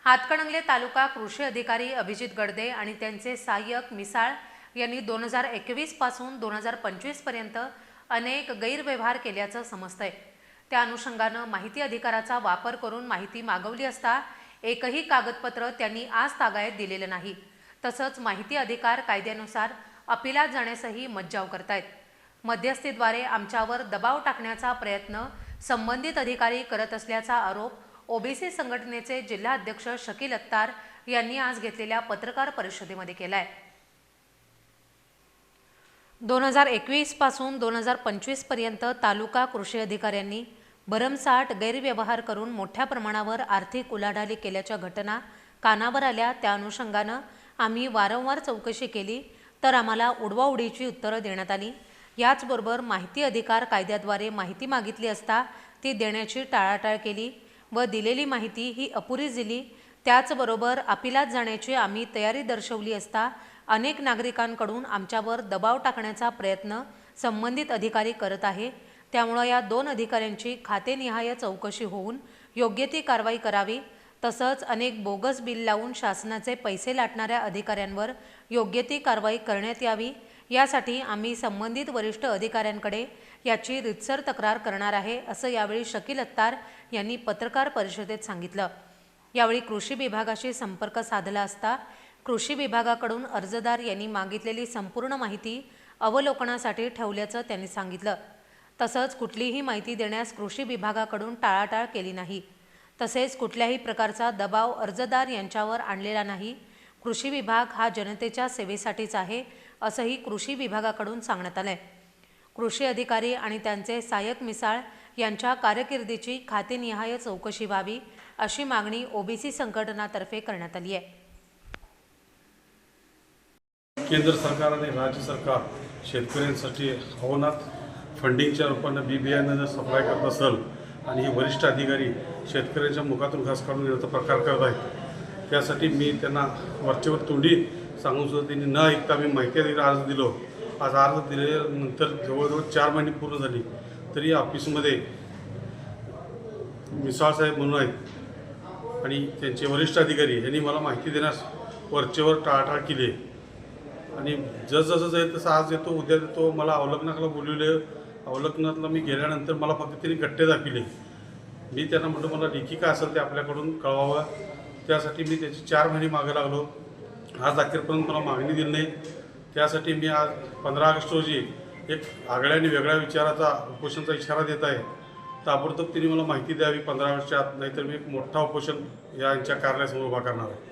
हातकणंगले तालुका कृषी अधिकारी अभिजित गडदे आणि त्यांचे सहाय्यक मिसाळ यांनी 2021 पासून 2025 पर्यंत अनेक गैरव्यवहार केल्याचं समजतंय। त्या अनुषंगानं माहिती अधिकाराचा वापर करून माहिती मागवली असता एकही कागदपत्र त्यांनी आज तागायत दिलेलं नाही। तसंच माहिती अधिकार कायद्यानुसार अपिलात जाण्यासही मज्जाव करतायत। मध्यस्थीद्वारे आमच्यावर दबाव टाकण्याचा प्रयत्न संबंधित अधिकारी करत असल्याचा आरोप ओबीसी संघटनेचे जिल्हा अध्यक्ष शकील अत्तार यांनी आज घेतलेल्या पत्रकार परिषदेमध्ये केलाय। 2021 पासून 2025 पर्यंत तालुका कृषी अधिकाऱ्यांनी भरमसाठ गैरव्यवहार करून मोठ्या प्रमाणावर आर्थिक उलाढाली केल्याच्या घटना कानावर आल्या। त्या अनुषंगानं आम्ही वारंवार चौकशी केली तर आम्हाला उडवाउडीची उत्तरं देण्यात आली। याचबरोबर माहिती अधिकार कायद्याद्वारे माहिती मागितली असता ती देण्याची टाळाटाळ केली व दिलेली माहिती ही अपुरी दिली। त्याचबरोबर अपिलात जाण्याची आम्ही तयारी दर्शवली असता अनेक नागरिकांकडून आमच्यावर दबाव टाकण्याचा प्रयत्न संबंधित अधिकारी करत आहे। त्यामुळे या दोन अधिकाऱ्यांची खातेनिहाय चौकशी होऊन योग्य ती कारवाई करावी। तसंच अनेक बोगस बिल लावून शासनाचे पैसे लाटणाऱ्या अधिकाऱ्यांवर योग्य ती कारवाई करण्यात यावी। यासाठी आम्ही संबंधित वरिष्ठ अधिकाऱ्यांकडे याची रीतसर तक्रार करणार आहे, असं यावेळी शकील अत्तार यांनी पत्रकार परिषदेत सांगितलं। यावेळी कृषी विभागाशी संपर्क साधला असता कृषी विभागाकडून अर्जदार यांनी मागितलेली संपूर्ण माहिती अवलोकनासाठी ठेवल्याचं त्यांनी सांगितलं। तसंच कुठलीही माहिती देण्यास कृषी विभागाकडून टाळाटाळ केली नाही। तसेच कुठल्याही प्रकारचा दबाव अर्जदार यांच्यावर आणलेला नाही। कृषी विभाग हा जनतेच्या सेवेसाठीच आहे, असंही कृषी विभागाकडून सांगण्यात आलंय। कृषी अधिकारी आणि त्यांचे सहाय्यक मिसाळ यांच्या कारकिर्दीची खातेनिहाय चौकशी व्हावी, अशी मागणी ओबीसी संघटनातर्फे करण्यात आली आहे। केंद्र सरकार आणि राज्य सरकार शेतकऱ्यांसाठी हवनात फंडिंगच्या रूपानं बी बियाणं जर सप्लाय करत असेल आणि हे वरिष्ठ अधिकारी शेतकऱ्यांच्या मुखातून घास काढून घेण्याचा प्रकार करत आहेत, त्यासाठी मी त्यांना वरचेवर तोंडी सांगून सुद्धा त्यांनी न ऐकता मी माहिती अधिकार अर्ज दिलो। आज अर्ज दिल्यानंतर जवळजवळ 4 महिने पूर्ण झाली तरी ऑफिसमध्ये मिसाळ साहेब म्हणून आहेत आणि त्यांचे वरिष्ठ अधिकारी यांनी मला माहिती देण्यास वरचेवर टाळाटाळ केली आणि जसं जाईल तसं आज येतो उद्या देतो। मला अवलोकनाला बोलवले, अवलोकनातला मी गेल्यानंतर मला फक्त त्यांनी गट्टे दाखविले। मी त्यांना म्हटलं मला लेखी काय असेल ते आपल्याकडून कळवावं, त्यासाठी मी त्याची 4 महिने मागे लागलो। आज अखेरपर्यंत मला मागणी दिली नाही। त्यासाठी मी आज 15 ऑगस्ट रोजी एक आगळ्या आणि वेगळ्या विचाराचा उपोषणाचा इशारा देत आहे। ताबडतोब त्यांनी मला माहिती द्यावी 15 ऑगस्टच्या आत, नाहीतर मी एक मोठा उपोषण यांच्या कार्यालयासमोर उभा करणार आहे।